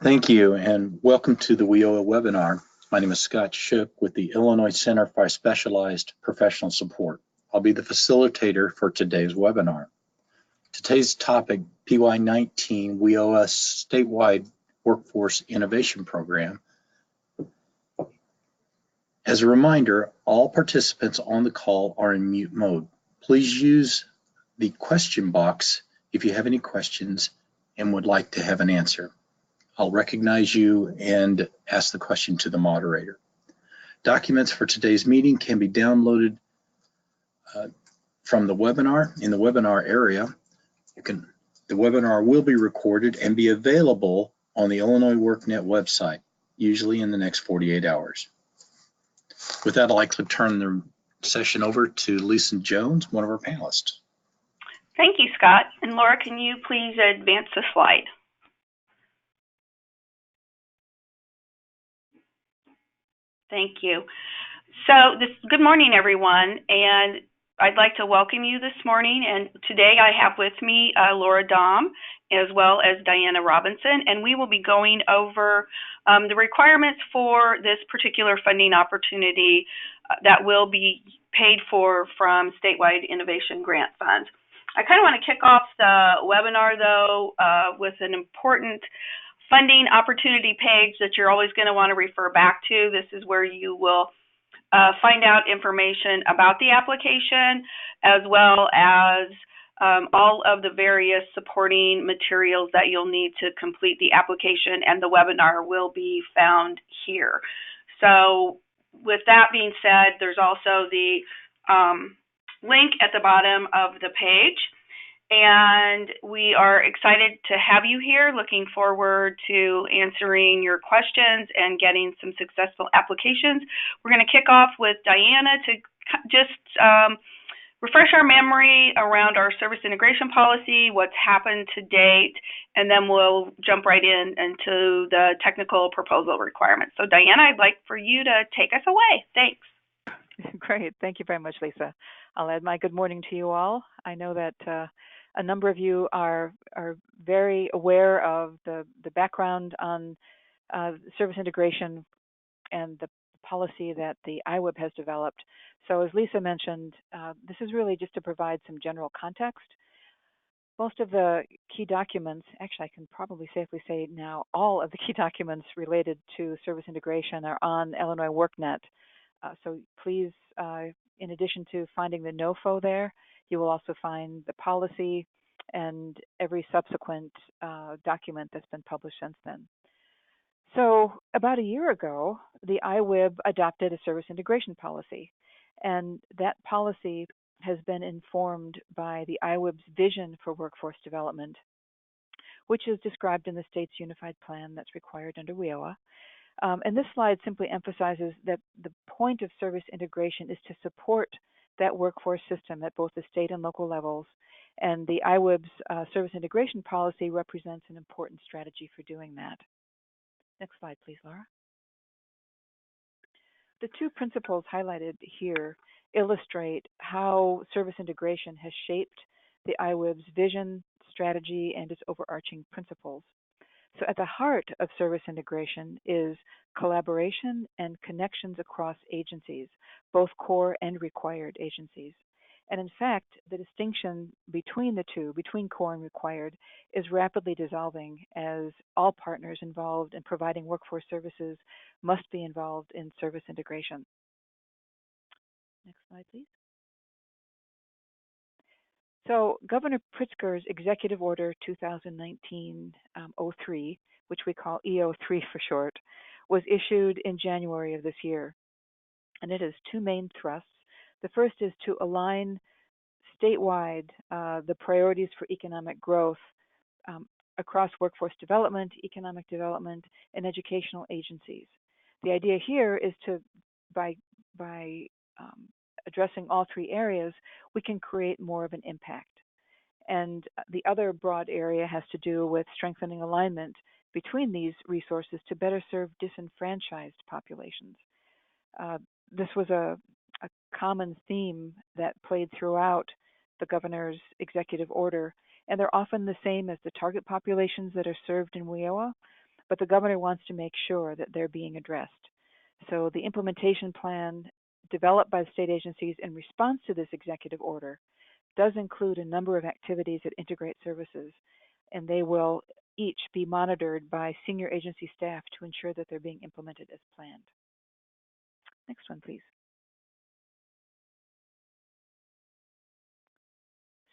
Thank you, and welcome to the WIOA webinar. My name is Scott Shook with the Illinois Center for Specialized Professional Support. I'll be the facilitator for today's webinar. Today's topic, PY19 WIOA Statewide Workforce Innovation Program. As a reminder, all participants on the call are in mute mode. Please use the question box if you have any questions and would like to have an answer. I'll recognize you and ask the question to the moderator. Documents for today's meeting can be downloaded from the webinar in the webinar area. The webinar will be recorded and be available on the Illinois WorkNet website, usually in the next 48 hours. With that, I'd like to turn the session over to Lisa Jones, one of our panelists. Thank you, Scott. And Laura, can you please advance the slide? Thank you. So good morning, everyone, and I'd like to welcome you this morning. And today I have with me Laura Dahm as well as Diana Robinson, and we will be going over the requirements for this particular funding opportunity that will be paid for from Statewide Innovation Grant Fund. I kind of want to kick off the webinar, though, with an important funding opportunity page that you're always going to want to refer back to. This is where you will find out information about the application, as well as all of the various supporting materials that you'll need to complete the application, and the webinar will be found here. So with that being said, there's also the link at the bottom of the page. And we are excited to have you here, looking forward to answering your questions and getting some successful applications. We're going to kick off with Diana to just refresh our memory around our service integration policy, what's happened to date, and then we'll jump right into the technical proposal requirements. So Diana, I'd like for you to take us away. Thanks. Great. Thank you very much, Lisa. I'll add my good morning to you all. I know that a number of you are very aware of the background on service integration and the policy that the IWIB has developed. So as Lisa mentioned, this is really just to provide some general context. Most of the key documents, actually I can probably safely say now all of the key documents related to service integration are on Illinois WorkNet. So please, in addition to finding the NOFO there, you will also find the policy and every subsequent document that's been published since then. So about a year ago, the IWIB adopted a service integration policy, and that policy has been informed by the IWIB's vision for workforce development, which is described in the state's unified plan that's required under WIOA. And this slide simply emphasizes that the point of service integration is to support that workforce system at both the state and local levels. And the IWIB's service integration policy represents an important strategy for doing that. Next slide, please, Laura. The two principles highlighted here illustrate how service integration has shaped the IWIB's vision, strategy, and its overarching principles. So at the heart of service integration is collaboration and connections across agencies, both core and required agencies. And in fact, the distinction between the two, between core and required, is rapidly dissolving as all partners involved in providing workforce services must be involved in service integration. Next slide, please. So Governor Pritzker's Executive Order 2019-03, which we call EO3 for short, was issued in January of this year. And it has two main thrusts. The first is to align statewide the priorities for economic growth across workforce development, economic development, and educational agencies. The idea here is to, by addressing all three areas, we can create more of an impact. And the other broad area has to do with strengthening alignment between these resources to better serve disenfranchised populations. This was a common theme that played throughout the governor's executive order, and they're often the same as the target populations that are served in WIOA, but the governor wants to make sure that they're being addressed. So the implementation plan developed by the state agencies in response to this executive order does include a number of activities that integrate services, and they will each be monitored by senior agency staff to ensure that they're being implemented as planned. Next one, please.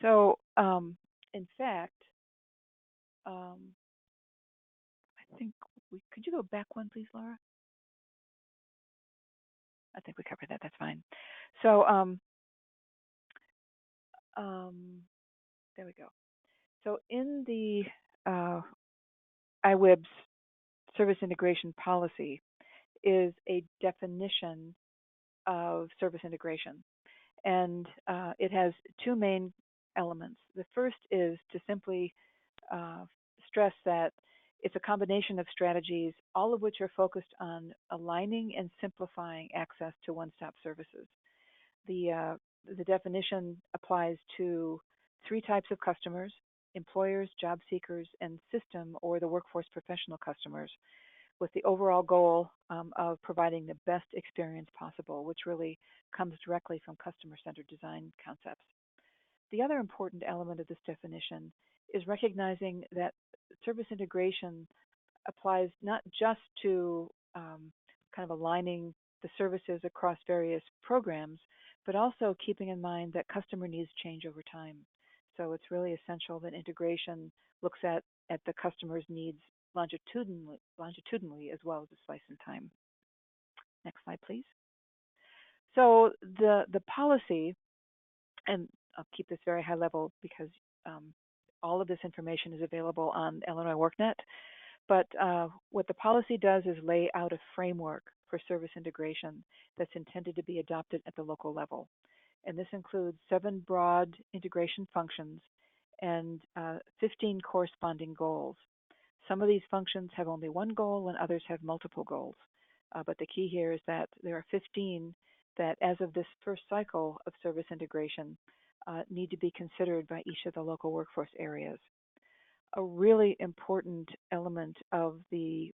So, in fact, I think could you go back one, please, Laura? I think we covered that. That's fine. So, there we go. So, in the IWIB's service integration policy is a definition of service integration, and it has two main elements. The first is to simply stress that it's a combination of strategies, all of which are focused on aligning and simplifying access to one-stop services. The definition applies to three types of customers: employers, job seekers, and system or the workforce professional customers, with the overall goal of providing the best experience possible, which really comes directly from customer-centered design concepts. The other important element of this definition is recognizing that service integration applies not just to kind of aligning the services across various programs, but also keeping in mind that customer needs change over time. So it's really essential that integration looks at the customer's needs longitudinally as well as a slice in time. Next slide, please. So the policy, and I'll keep this very high level because all of this information is available on Illinois WorkNet, but what the policy does is lay out a framework for service integration that's intended to be adopted at the local level. And this includes 7 broad integration functions and 15 corresponding goals. Some of these functions have only one goal and others have multiple goals. But the key here is that there are 15 that, as of this first cycle of service integration, need to be considered by each of the local workforce areas. A really important element of the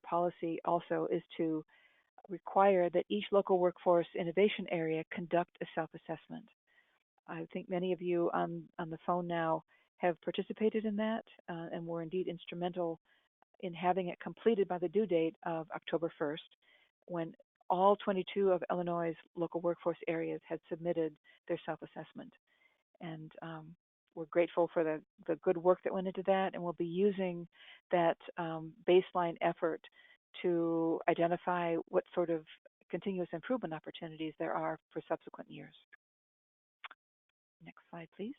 policy also is to require that each local workforce innovation area conduct a self-assessment. I think many of you on the phone now have participated in that and were indeed instrumental in having it completed by the due date of October 1st, when all 22 of Illinois' local workforce areas had submitted their self-assessment. And we're grateful for the good work that went into that, and we'll be using that baseline effort to identify what sort of continuous improvement opportunities there are for subsequent years. Next slide, please.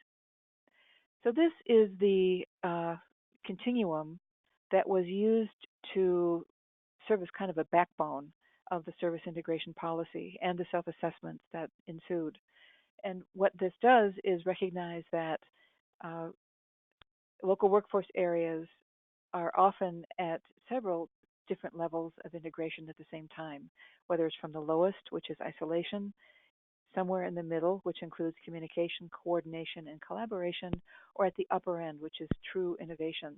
So this is the continuum that was used to serve as kind of a backbone of the service integration policy and the self-assessments that ensued. And what this does is recognize that local workforce areas are often at several different levels of integration at the same time, whether it's from the lowest, which is isolation, somewhere in the middle, which includes communication, coordination, and collaboration, or at the upper end, which is true innovation.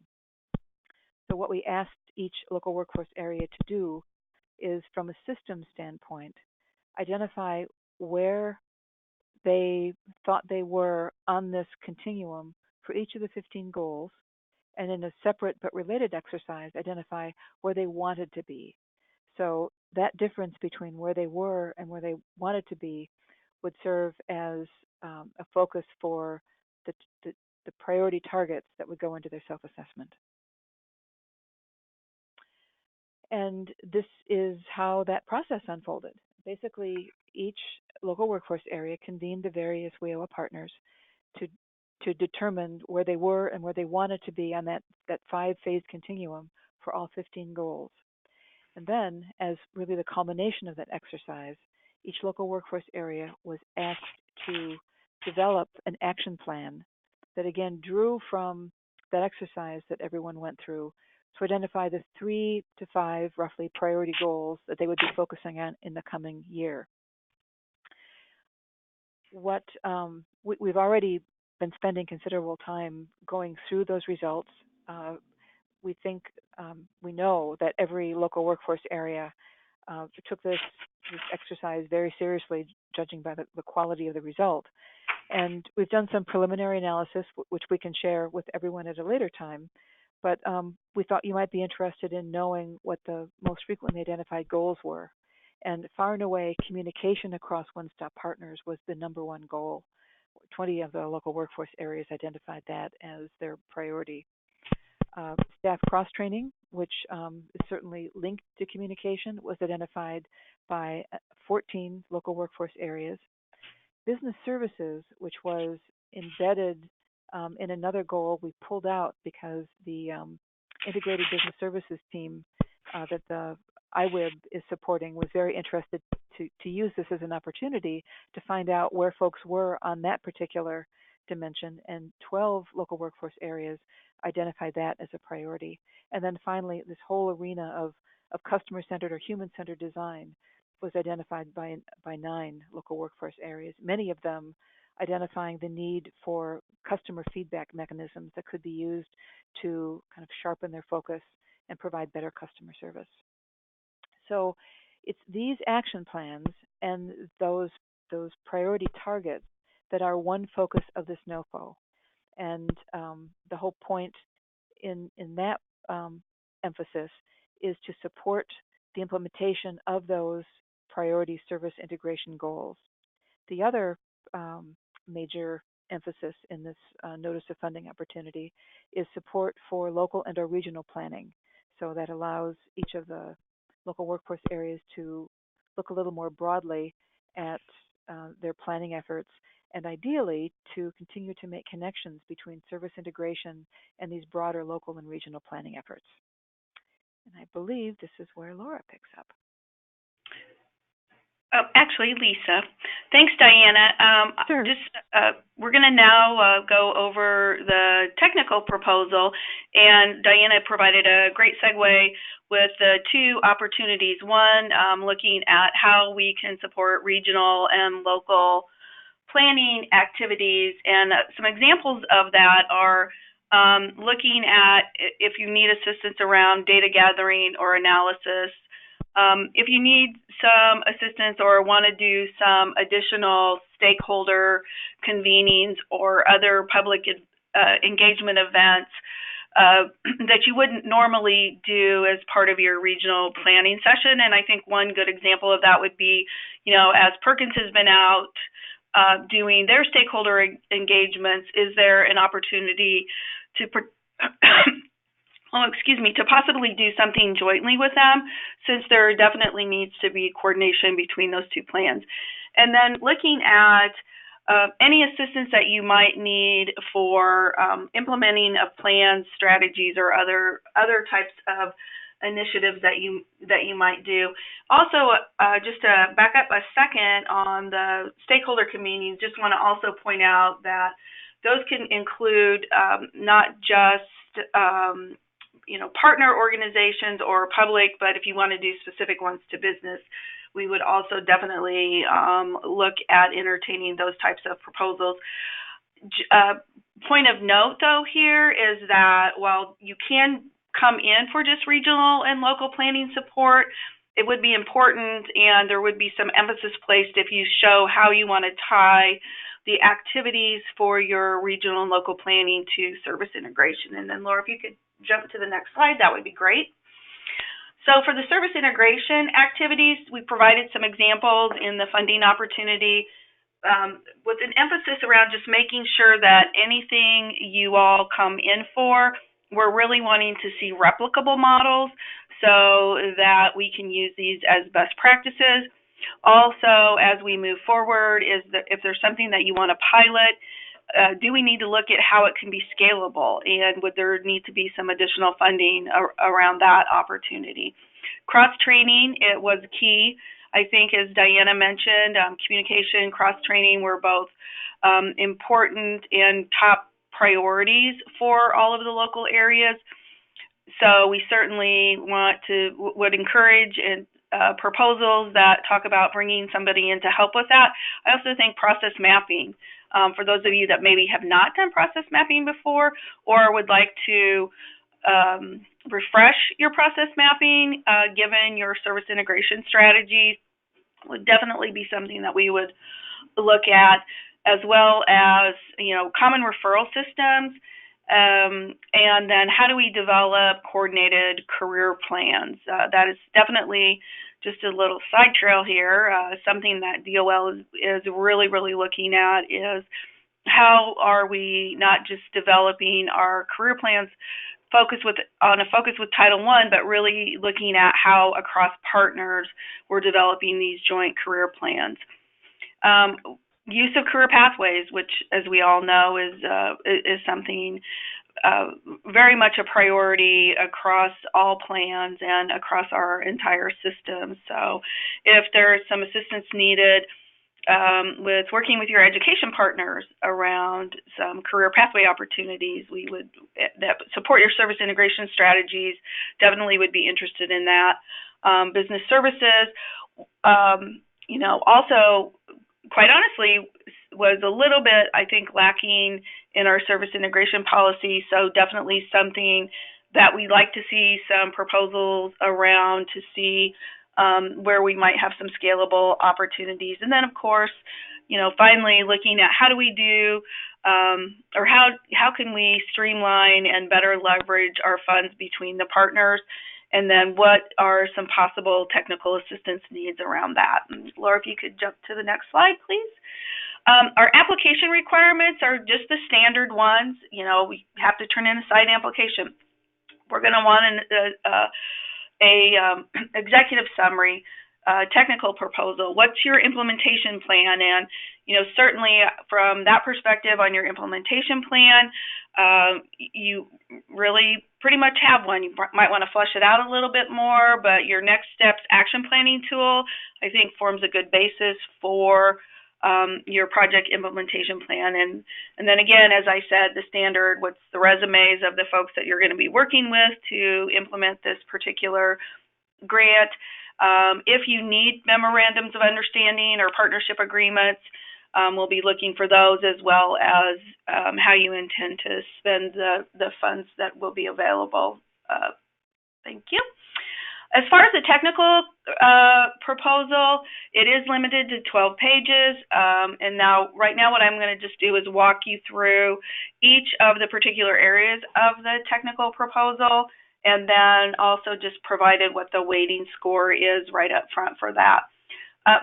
So what we asked each local workforce area to do is, from a systems standpoint, identify where they thought they were on this continuum for each of the 15 goals, and in a separate but related exercise, identify where they wanted to be. So that difference between where they were and where they wanted to be would serve as a focus for the priority targets that would go into their self-assessment. And this is how that process unfolded. Basically, each local workforce area convened the various WIOA partners to determine where they were and where they wanted to be on that 5-phase continuum for all 15 goals. And then, as really the culmination of that exercise, each local workforce area was asked to develop an action plan that again drew from that exercise that everyone went through to identify the 3 to 5 roughly priority goals that they would be focusing on in the coming year. What we've already been spending considerable time going through those results, we think, we know that every local workforce area took this exercise very seriously, judging by the quality of the result. And we've done some preliminary analysis, which we can share with everyone at a later time. But we thought you might be interested in knowing what the most frequently identified goals were. And far and away, communication across one-stop partners was the #1 goal. 20 of the local workforce areas identified that as their priority. Staff cross-training, which is certainly linked to communication, was identified by 14 local workforce areas. Business services, which was embedded in another goal we pulled out because the integrated business services team that the IWIB is supporting was very interested to use this as an opportunity to find out where folks were on that particular dimension, and 12 local workforce areas identified that as a priority. And then finally, this whole arena of customer-centered or human-centered design was identified by 9 local workforce areas, many of them identifying the need for customer feedback mechanisms that could be used to kind of sharpen their focus and provide better customer service. So it's these action plans and those priority targets that are one focus of this NOFO. And the whole point in that emphasis is to support the implementation of those priority service integration goals. The other major emphasis in this notice of funding opportunity is support for local and or regional planning. So that allows each of the local workforce areas to look a little more broadly at their planning efforts, and ideally to continue to make connections between service integration and these broader local and regional planning efforts. And I believe this is where Laura picks up. Oh, actually, Lisa. Thanks, Diana. Sure. We're going to now go over the technical proposal, and Diana provided a great segue with the 2 opportunities. One, looking at how we can support regional and local planning activities, and some examples of that are looking at if you need assistance around data gathering or analysis. If you need some assistance or want to do some additional stakeholder convenings or other public engagement events that you wouldn't normally do as part of your regional planning session. And I think one good example of that would be, as Perkins has been out doing their stakeholder engagements, is there an opportunity to to possibly do something jointly with them, since there definitely needs to be coordination between those 2 plans. And then looking at any assistance that you might need for implementing of plans, strategies, or other types of initiatives that you might do. Also, just to back up a second on the stakeholder convenings, just want to also point out that those can include not just partner organizations or public, but if you want to do specific ones to business, we would also definitely look at entertaining those types of proposals. Point of note, though, here is that while you can come in for just regional and local planning support, it would be important, and there would be some emphasis placed if you show how you want to tie the activities for your regional and local planning to service integration. And then, Laura, if you could jump to the next slide, that would be great. So for the service integration activities, we provided some examples in the funding opportunity with an emphasis around just making sure that anything you all come in for, we're really wanting to see replicable models so that we can use these as best practices. Also, as we move forward, is that if there's something that you want to pilot, do we need to look at how it can be scalable, and would there need to be some additional funding around that opportunity? Cross-training, it was key. I think, as Diana mentioned, communication, cross-training were both important and top priorities for all of the local areas. So we certainly would encourage proposals that talk about bringing somebody in to help with that. I also think process mapping, for those of you that maybe have not done process mapping before or would like to refresh your process mapping given your service integration strategy would definitely be something that we would look at, as well as, common referral systems, and then how do we develop coordinated career plans. That is definitely just a little side trail here. Something that DOL is really, really looking at is how are we not just developing our career plans on a focus with Title I, but really looking at how across partners we're developing these joint career plans. Use of career pathways, which, as we all know, is something very much a priority across all plans and across our entire system. So if there's some assistance needed with working with your education partners around some career pathway opportunities, that support your service integration strategies, definitely would be interested in that. Business services, also, quite honestly, was a little bit, I think, lacking in our service integration policy. So definitely something that we'd like to see some proposals around to see where we might have some scalable opportunities. And then, of course, finally looking at how do we do or how can we streamline and better leverage our funds between the partners, and then what are some possible technical assistance needs around that. And Laura, if you could jump to the next slide, please. Our application requirements are just the standard ones. We have to turn in a site application. We're going to want an executive summary, technical proposal. What's your implementation plan? And certainly from that perspective on your implementation plan, you really pretty much have one. You might want to flesh it out a little bit more, but your next steps action planning tool, I think, forms a good basis for your project implementation plan. And then again, as I said, the standard, what's the resumes of the folks that you're going to be working with to implement this particular grant. If you need memorandums of understanding or partnership agreements, we'll be looking for those, as well as how you intend to spend the funds that will be available. Thank you. As far as the technical proposal, it is limited to 12 pages. And right now, what I'm going to just do is walk you through each of the particular areas of the technical proposal, and then also just provided what the weighting score is right up front for that.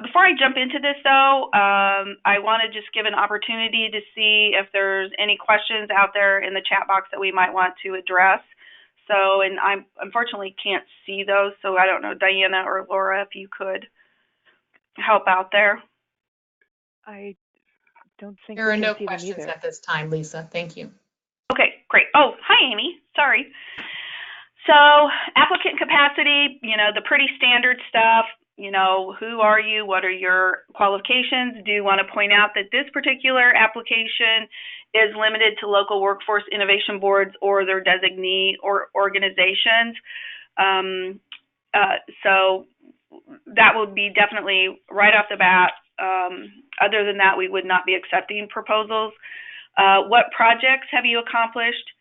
Before I jump into this, though, I want to just give an opportunity to see if there's any questions out there in the chat box that we might want to address. So, and I unfortunately can't see those, so I don't know, Diana or Laura, if you could help out there. I don't think there are no see questions them either at this time, Lisa. Thank you. Okay, great. Oh, hi, Amy. Sorry. So, applicant capacity, the pretty standard stuff. Who are you? What are your qualifications? Do want to point out that this particular application is limited to local workforce innovation boards or their designee or organizations. So that would be definitely right off the bat. Other than that, we would not be accepting proposals. What projects have you accomplished?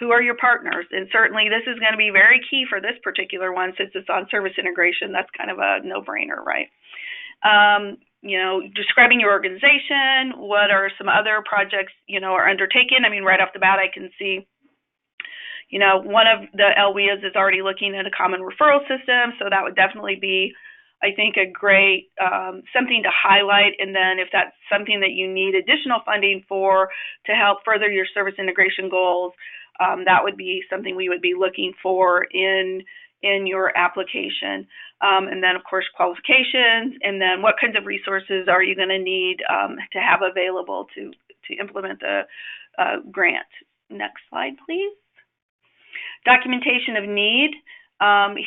Who are your partners? And certainly this is going to be very key for this particular one, since it's on service integration. That's kind of a no-brainer, right? Describing your organization. What are some other projects, are undertaken? I mean, right off the bat, I can see, one of the LWIAs is already looking at a common referral system. So that would definitely be, I think, a great something to highlight. And then if that's something that you need additional funding for to help further your service integration goals, that would be something we would be looking for in your application. And then, of course, qualifications, and then what kinds of resources are you going to need to have available to implement the grant. Next slide, please. Documentation of need.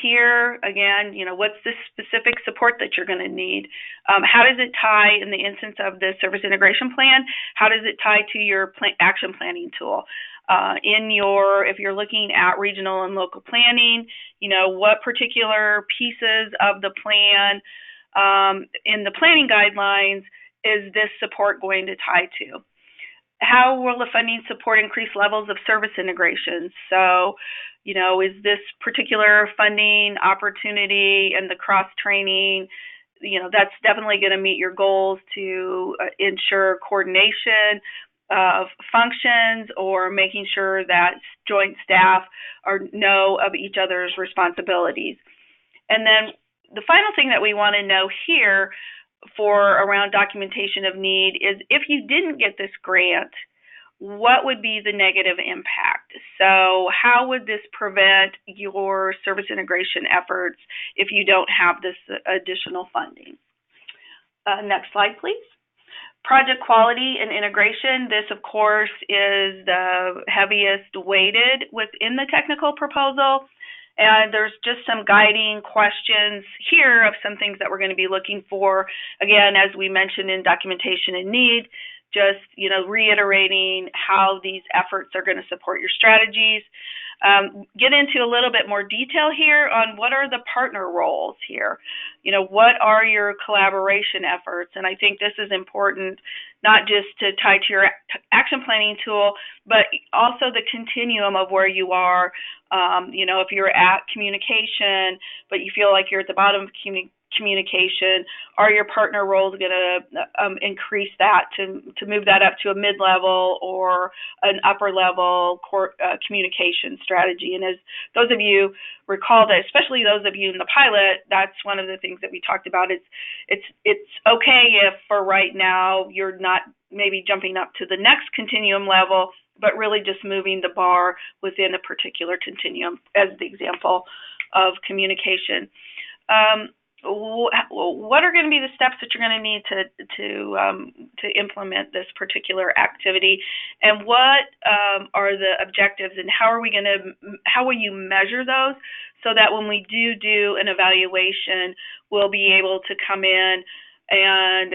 Here, again, what's the specific support that you're going to need? How does it tie, in the instance of the service integration plan, how does it tie to your action planning tool? If you're looking at regional and local planning, what particular pieces of the plan in the planning guidelines is this support going to tie to? how will the funding support increased levels of service integration? So, is this particular funding opportunity and the cross-training, that's definitely going to meet your goals to ensure coordination of functions, or making sure that joint staff know of each other's responsibilities. And then the final thing that we want to know here for around documentation of need is, if you didn't get this grant, what would be the negative impact? So how would this prevent your service integration efforts if you don't have this additional funding? Next slide, please. Project quality and integration. This, of course, is the heaviest weighted within the technical proposal. And there's just some guiding questions here of some things that we're going to be looking for. Again, as we mentioned in documentation and need, just reiterating how these efforts are going to support your strategies. Get into a little bit more detail here on what are the partner roles here. What are your collaboration efforts? And I think this is important, not just to tie to your action planning tool, but also the continuum of where you are. If you're at communication, but you feel like you're at the bottom of communication, are your partner roles going to increase that to move that up to a mid-level or an upper-level communication strategy? And as those of you recall, that especially those of you in the pilot, that's one of the things that we talked about. It's okay if for right now you're not maybe jumping up to the next continuum level, but really just moving the bar within a particular continuum, as the example of communication. What are going to be the steps that you're going to need to implement this particular activity, and what are the objectives, and how will you measure those, so that when we do an evaluation, we'll be able to come in and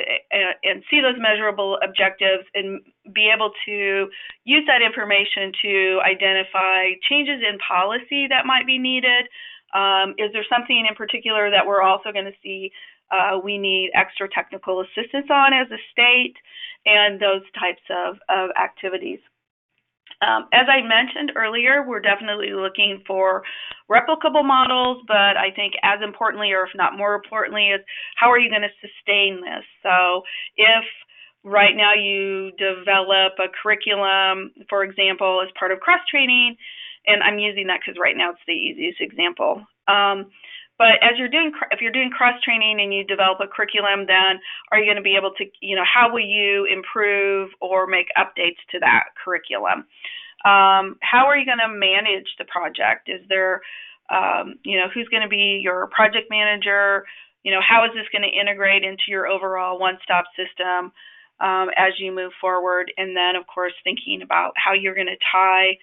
see those measurable objectives and be able to use that information to identify changes in policy that might be needed. Is there something in particular that we're also going to see we need extra technical assistance on as a state, and those types of activities? As I mentioned earlier, we're definitely looking for replicable models, but I think as importantly, or if not more importantly, is how are you going to sustain this? So if right now you develop a curriculum, for example, as part of cross-training, and I'm using that because right now it's the easiest example. But if you're doing cross-training and you develop a curriculum, then are you going to be able to, how will you improve or make updates to that curriculum? How are you going to manage the project? Is there, who's going to be your project manager? How is this going to integrate into your overall one-stop system as you move forward? And then, of course, thinking about how you're going to tie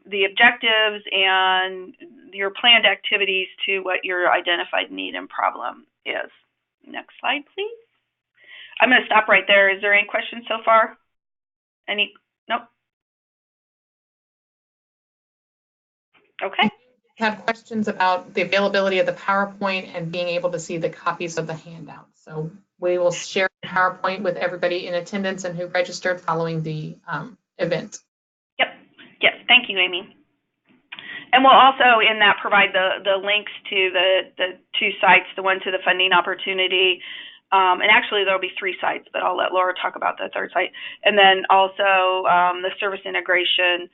the objectives and your planned activities to what your identified need and problem is. Next slide, please. I'm going to stop right there. Is there any questions so far? Any? Nope. Okay. I have questions about the availability of the PowerPoint and being able to see the copies of the handouts. So we will share the PowerPoint with everybody in attendance and who registered following the event. Yep. Yes. Thank you, Amy. And we'll also in that provide the links to the two sites, the one to the funding opportunity, and actually there'll be 3 sites, but I'll let Laura talk about the 3rd site, and then also the service integration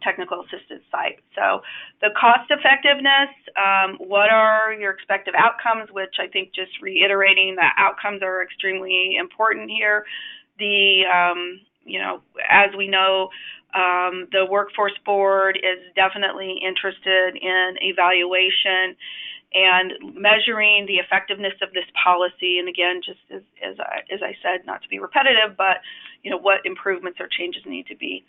technical assistance site. So the cost effectiveness, what are your expected outcomes, which I think just reiterating that outcomes are extremely important here. The, as we know, the workforce board is definitely interested in evaluation and measuring the effectiveness of this policy. And again, just as I said, not to be repetitive, but what improvements or changes need to be.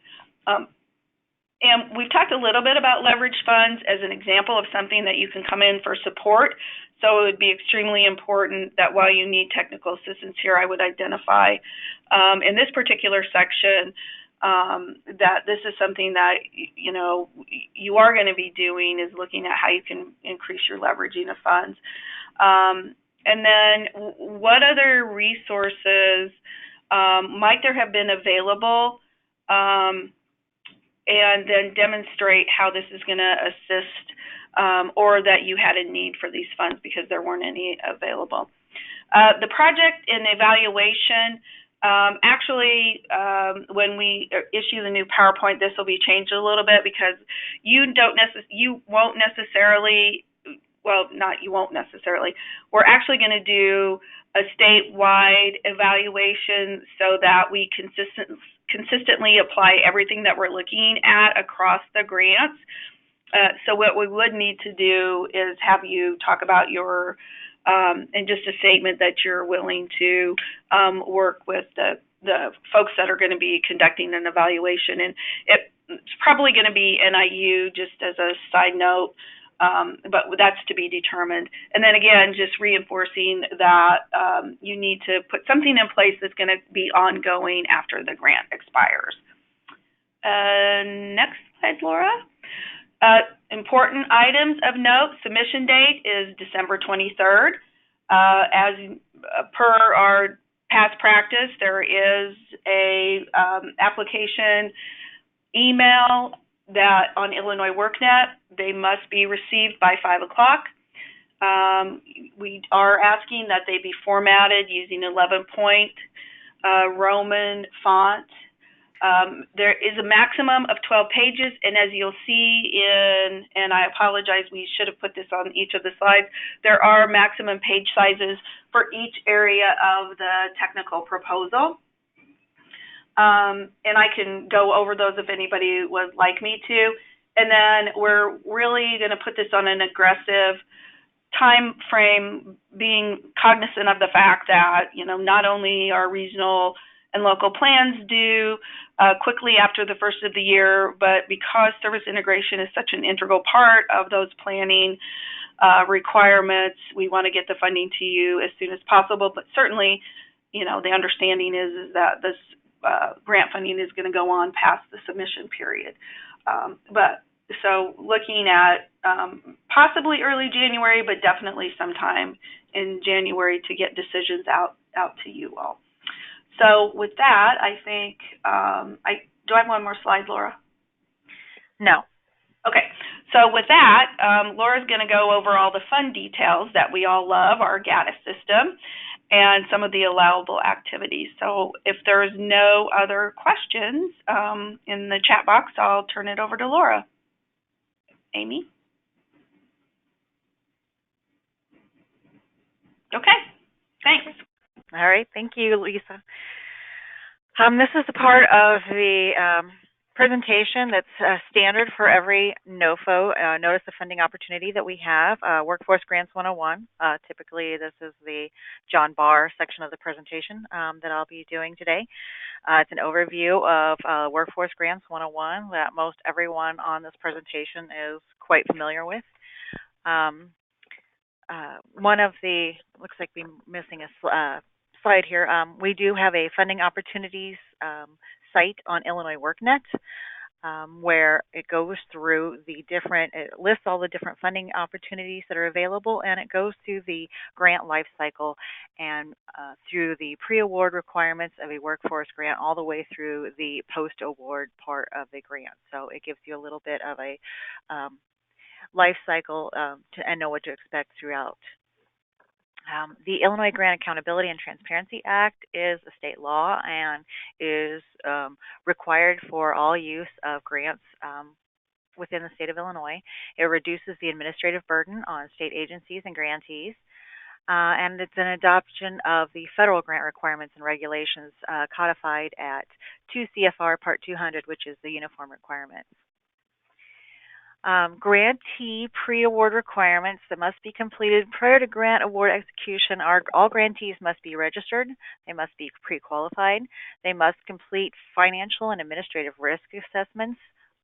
And we've talked a little bit about leverage funds as an example of something that you can come in for support. So it would be extremely important that while you need technical assistance here, I would identify in this particular section that this is something that you are going to be doing, is looking at how you can increase your leveraging of funds. And then what other resources might there have been available, and then demonstrate how this is going to assist, or that you had a need for these funds because there weren't any available. The project and evaluation, when we issue the new PowerPoint, this will be changed a little bit because you won't necessarily, we're actually going to do a statewide evaluation so that we consistently apply everything that we're looking at across the grants. So what we would need to do is have you talk about your, and just a statement that you're willing to work with the folks that are going to be conducting an evaluation. And it's probably going to be NIU, just as a side note, but that's to be determined. And then again, just reinforcing that you need to put something in place that's going to be ongoing after the grant expires. Next slide, Laura. Important items of note: submission date is December 23rd. As per our past practice, there is a application email that on Illinois WorkNet, they must be received by 5 o'clock. We are asking that they be formatted using 11-point Roman font. There is a maximum of 12 pages, and as you'll see and I apologize, we should have put this on each of the slides, there are maximum page sizes for each area of the technical proposal. And I can go over those if anybody would like me to. And then we're really going to put this on an aggressive time frame, being cognizant of the fact that, not only are regional and local plans due quickly after the first of the year, but because service integration is such an integral part of those planning requirements, we want to get the funding to you as soon as possible. But certainly, the understanding is that this grant funding is going to go on past the submission period. So looking at possibly early January, but definitely sometime in January to get decisions out to you all. So with that, I think, do I have one more slide, Laura? No. Okay. So with that, Laura's going to go over all the fun details that we all love, our GATA system, and some of the allowable activities. So if there's no other questions in the chat box, I'll turn it over to Laura. Amy? Okay. Thanks. All right. Thank you, Lisa. This is a part of the presentation that's standard for every NOFO, Notice of Funding Opportunity, that we have, Workforce Grants 101. Typically, this is the John Barr section of the presentation that I'll be doing today. It's an overview of Workforce Grants 101 that most everyone on this presentation is quite familiar with. One of the, looks like we're missing a slide here. We do have a funding opportunities site on Illinois WorkNet where it goes through it lists all the different funding opportunities that are available, and it goes through the grant life cycle and through the pre-award requirements of a workforce grant all the way through the post-award part of the grant. So it gives you a little bit of a life cycle and know what to expect throughout. The Illinois Grant Accountability and Transparency Act is a state law and is required for all use of grants within the state of Illinois. It reduces the administrative burden on state agencies and grantees, and it's an adoption of the federal grant requirements and regulations codified at 2 CFR Part 200, which is the uniform requirements. Grantee pre-award requirements that must be completed prior to grant award execution are all grantees must be registered, they must be pre-qualified, they must complete financial and administrative risk assessments,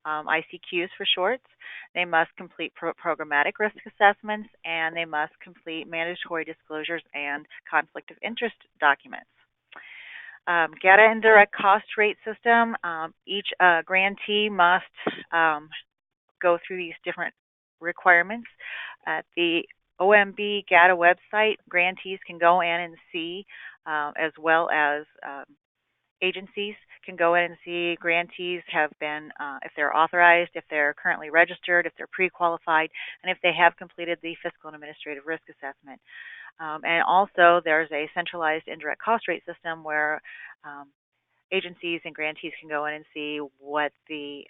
ICQs for shorts, they must complete programmatic risk assessments, and they must complete mandatory disclosures and conflict of interest documents. GATA and direct cost rate system, each grantee must go through these different requirements. At the OMB GATA website, grantees can go in and see, as well as agencies can go in and see grantees have been, if they're authorized, if they're currently registered, if they're pre-qualified, and if they have completed the fiscal and administrative risk assessment. And also, there's a centralized indirect cost rate system where agencies and grantees can go in and see what the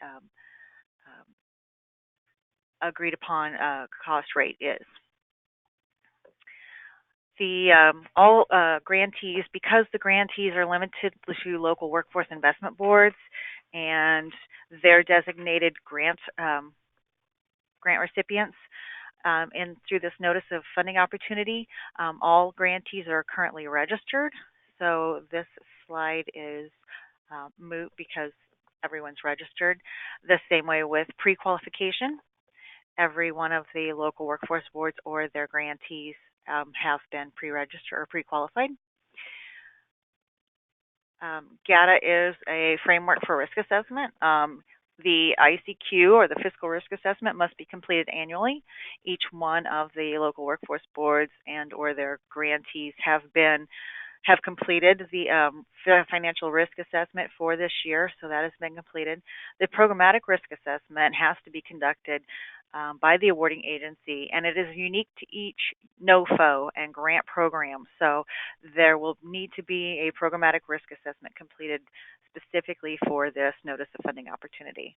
agreed upon cost rate is. All grantees, because the grantees are limited to local workforce investment boards and their designated grant recipients, and through this notice of funding opportunity, all grantees are currently registered. So this slide is moot because everyone's registered. The same way with pre-qualification. Every one of the local workforce boards or their grantees have been pre-registered or pre-qualified. GATA is a framework for risk assessment. The ICQ, or the fiscal risk assessment, must be completed annually. Each one of the local workforce boards and or their grantees have completed the financial risk assessment for this year, so that has been completed. The programmatic risk assessment has to be conducted by the awarding agency, and it is unique to each NOFO and grant program. So there will need to be a programmatic risk assessment completed specifically for this notice of funding opportunity.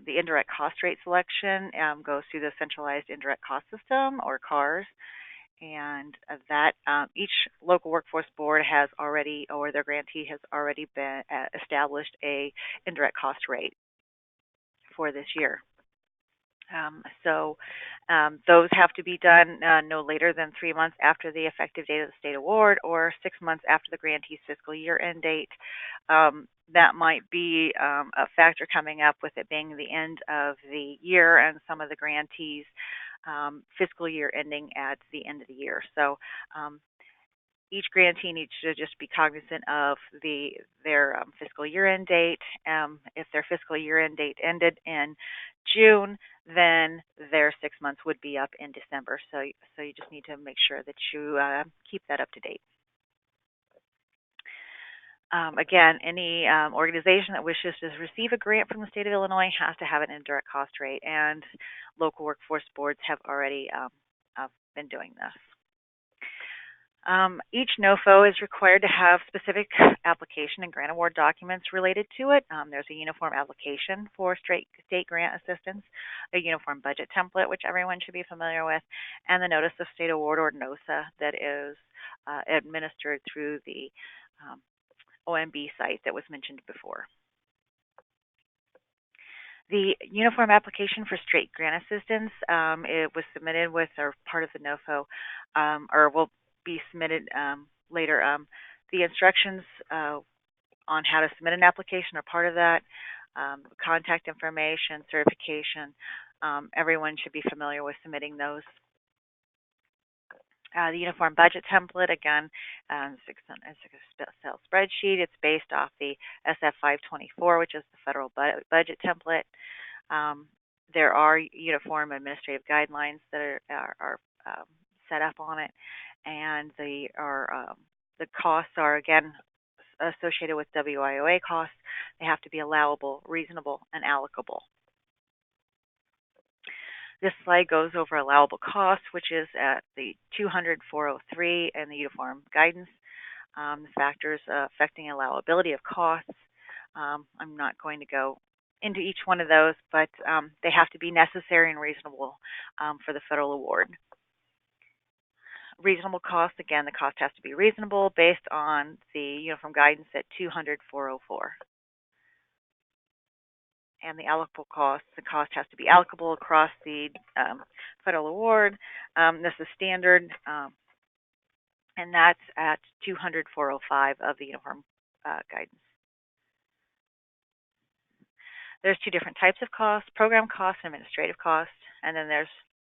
The indirect cost rate selection goes through the centralized indirect cost system, or CARS, and that each local workforce board has already, or their grantee has already been established a indirect cost rate for this year. Those have to be done no later than 3 months after the effective date of the state award, or 6 months after the grantee's fiscal year end date. That might be a factor coming up with it being the end of the year and some of the grantees' fiscal year ending at the end of the year. So each grantee needs to just be cognizant of their fiscal year end date. If their fiscal year end date ended in June, then their 6 months would be up in December. So you just need to make sure that you keep that up to date. Again, any organization that wishes to receive a grant from the state of Illinois has to have an indirect cost rate, and local workforce boards have already been doing this. Each NOFO is required to have specific application and grant award documents related to it. There's a uniform application for state grant assistance, a uniform budget template, which everyone should be familiar with, and the notice of state award, or NOSA, that is administered through the OMB site that was mentioned before. The uniform application for state grant assistance, it was submitted with, or part of the NOFO, or will be submitted later. The instructions on how to submit an application are part of that. Contact information, certification, everyone should be familiar with submitting those. The uniform budget template, again, it's a Excel spreadsheet. It's based off the SF 524, which is the federal budget template. There are uniform administrative guidelines that are set up on it, and the costs are, again, associated with WIOA costs. They have to be allowable, reasonable, and allocable. This slide goes over allowable costs, which is at the 200-403 and the uniform guidance. The factors affecting allowability of costs. I'm not going to go into each one of those, but they have to be necessary and reasonable for the federal award. Reasonable cost, again, the cost has to be reasonable based on the uniform guidance at 200-404. And the allocable cost, the cost has to be allocable across the federal award. This is standard, and that's at 200-405 of the uniform guidance. There's two different types of costs: program costs and administrative costs. And then there's,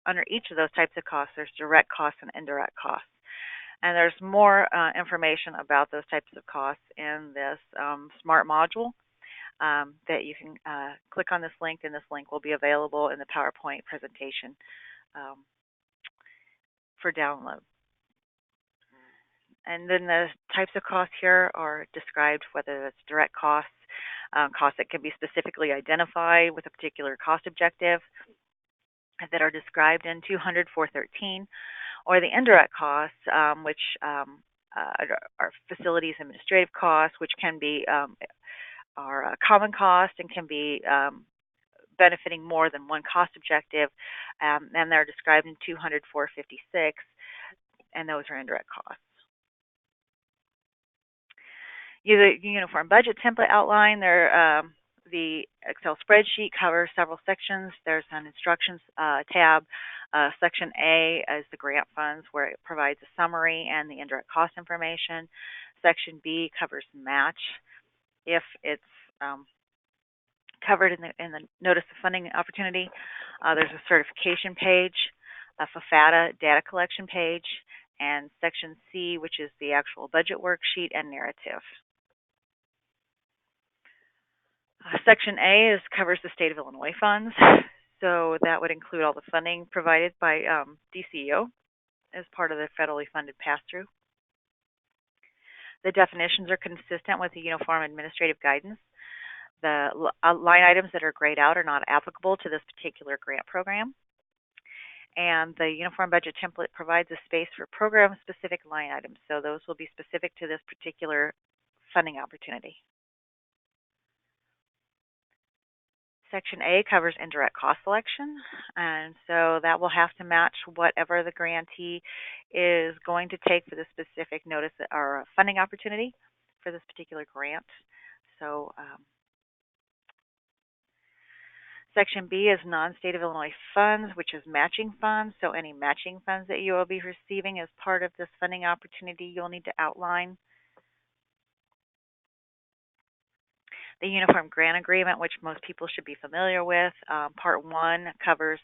under each of those types of costs, there's direct costs and indirect costs. And there's more information about those types of costs in this SMART module. That you can click on this link, and this link will be available in the PowerPoint presentation for download. And then the types of costs here are described, whether it's direct costs, costs that can be specifically identified with a particular cost objective that are described in 200-413, or the indirect costs, which are facilities administrative costs, which can be are common costs and can be benefiting more than one cost objective, and they're described in 200-456, and those are indirect costs. The uniform budget template outline, the Excel spreadsheet covers several sections. There's an instructions tab. Section A is the grant funds, where it provides a summary and the indirect cost information. Section B covers match. If it's covered in the notice of funding opportunity, there's a certification page, a FAFATA data collection page, and Section C, which is the actual budget worksheet and narrative. Section A covers the state of Illinois funds, so that would include all the funding provided by DCEO as part of the federally funded pass-through. The definitions are consistent with the Uniform Administrative Guidance. The line items that are grayed out are not applicable to this particular grant program. And the Uniform Budget Template provides a space for program-specific line items, so those will be specific to this particular funding opportunity. Section A covers indirect cost selection, and so that will have to match whatever the grantee is going to take for the specific notice or funding opportunity for this particular grant. So Section B is non-state of Illinois funds, which is matching funds. So any matching funds that you will be receiving as part of this funding opportunity, you'll need to outline. The Uniform Grant Agreement, which most people should be familiar with. Part 1 covers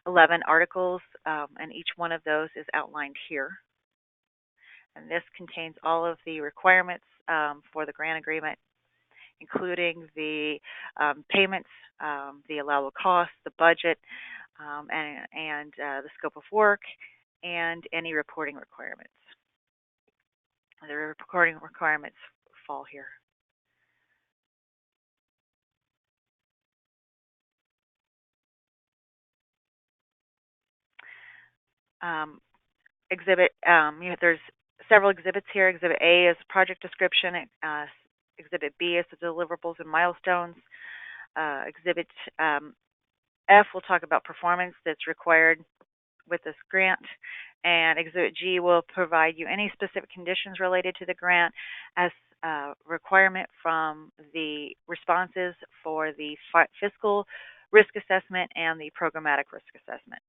11 articles, and each one of those is outlined here. And this contains all of the requirements for the grant agreement, including the payments, the allowable costs, the budget, and the scope of work, and any reporting requirements. The reporting requirements fall here. There's several exhibits here. Exhibit A is project description. Exhibit B is the deliverables and milestones. Exhibit F will talk about performance that's required with this grant. And Exhibit G will provide you any specific conditions related to the grant as requirement from the responses for the fiscal risk assessment and the programmatic risk assessment.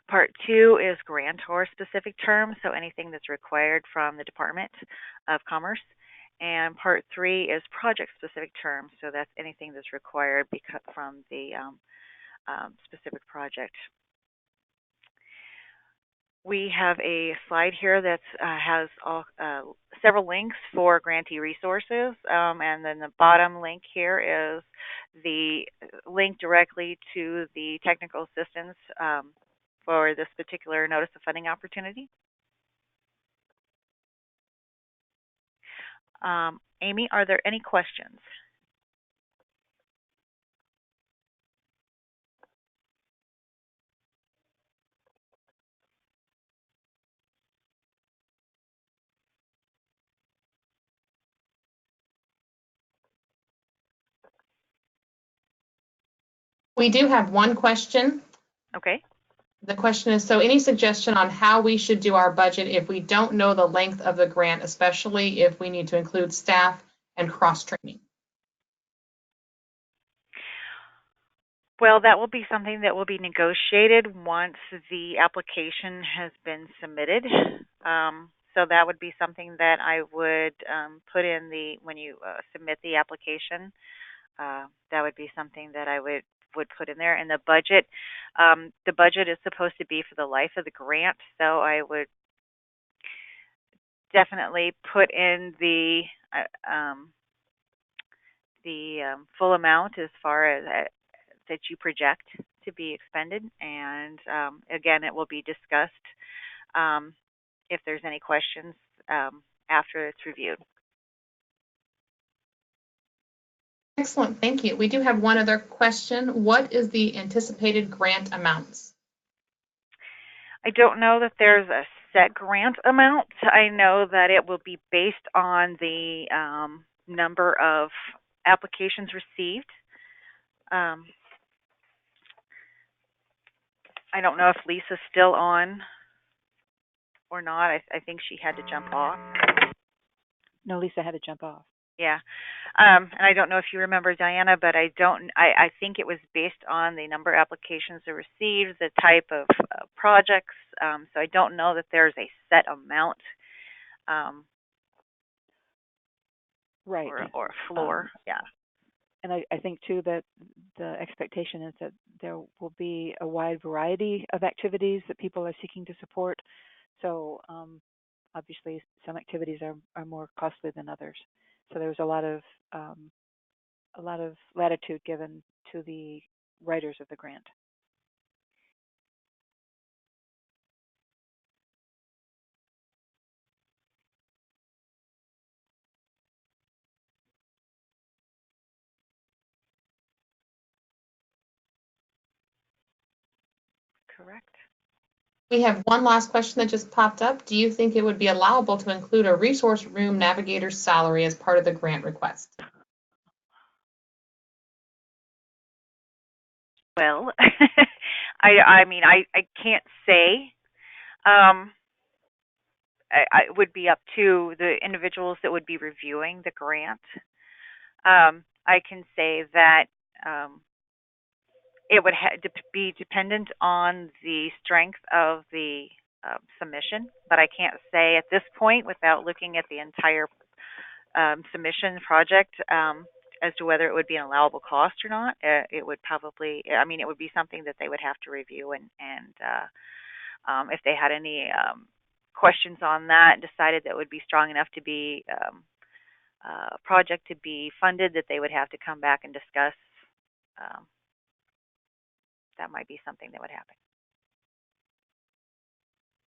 Part 2 is grantor-specific terms, so anything that's required from the Department of Commerce. And Part 3 is project-specific terms, so that's anything that's required from the specific project. We have a slide here that has several links for grantee resources, and then the bottom link here is the link directly to the technical assistance for this particular notice of funding opportunity. Amy, are there any questions? We do have one question. Okay. The question is, so any suggestion on how we should do our budget if we don't know the length of the grant, especially if we need to include staff and cross-training? Well, that will be something that will be negotiated once the application has been submitted. So that would be something that I would put in when you submit the application. That would be something that I would put in there. And the budget is supposed to be for the life of the grant, so I would definitely put in the full amount as far as that you project to be expended. And again, it will be discussed if there's any questions after it's reviewed. Excellent, thank you. We do have one other question. What is the anticipated grant amounts? I don't know that there's a set grant amount. I know that it will be based on the number of applications received. I don't know if Lisa's still on or not. I think she had to jump off. No, Lisa had to jump off. Yeah. And I don't know if you remember, Diana, but I think it was based on the number of applications that were received, the type of projects. So I don't know that there's a set amount Right. or a floor. Yeah. And I think, too, that the expectation is that there will be a wide variety of activities that people are seeking to support. So obviously, some activities are more costly than others. So there's a lot of latitude given to the writers of the grant. Correct. We have one last question that just popped up. Do you think it would be allowable to include a resource room navigator's salary as part of the grant request? Well, I mean, I can't say. It would be up to the individuals that would be reviewing the grant. I can say that it would be dependent on the strength of the submission, but I can't say at this point without looking at the entire submission project as to whether it would be an allowable cost or not. It would probably, I mean, it would be something that they would have to review, and if they had any questions on that, decided that would be strong enough to be a project to be funded, that they would have to come back and discuss. That might be something that would happen.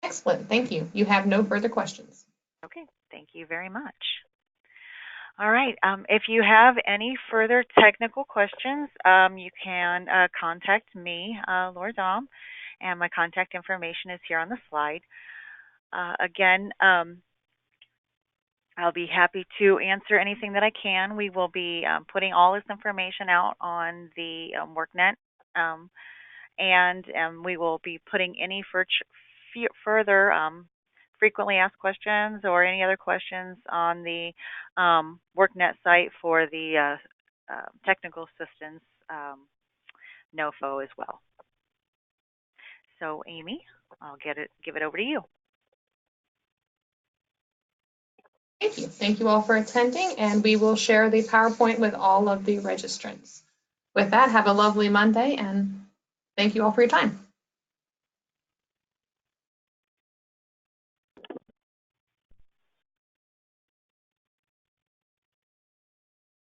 Excellent, thank you. You have no further questions. Okay, thank you very much. All right, if you have any further technical questions, you can contact me, Laura Dahm, and my contact information is here on the slide. Again, I'll be happy to answer anything that I can. We will be putting all this information out on the workNet, and we will be putting any further frequently asked questions or any other questions on the workNet site for the technical assistance NOFO as well. So, Amy, I'll give it over to you. Thank you. Thank you all for attending, and we will share the PowerPoint with all of the registrants. With that, have a lovely Monday, and thank you all for your time.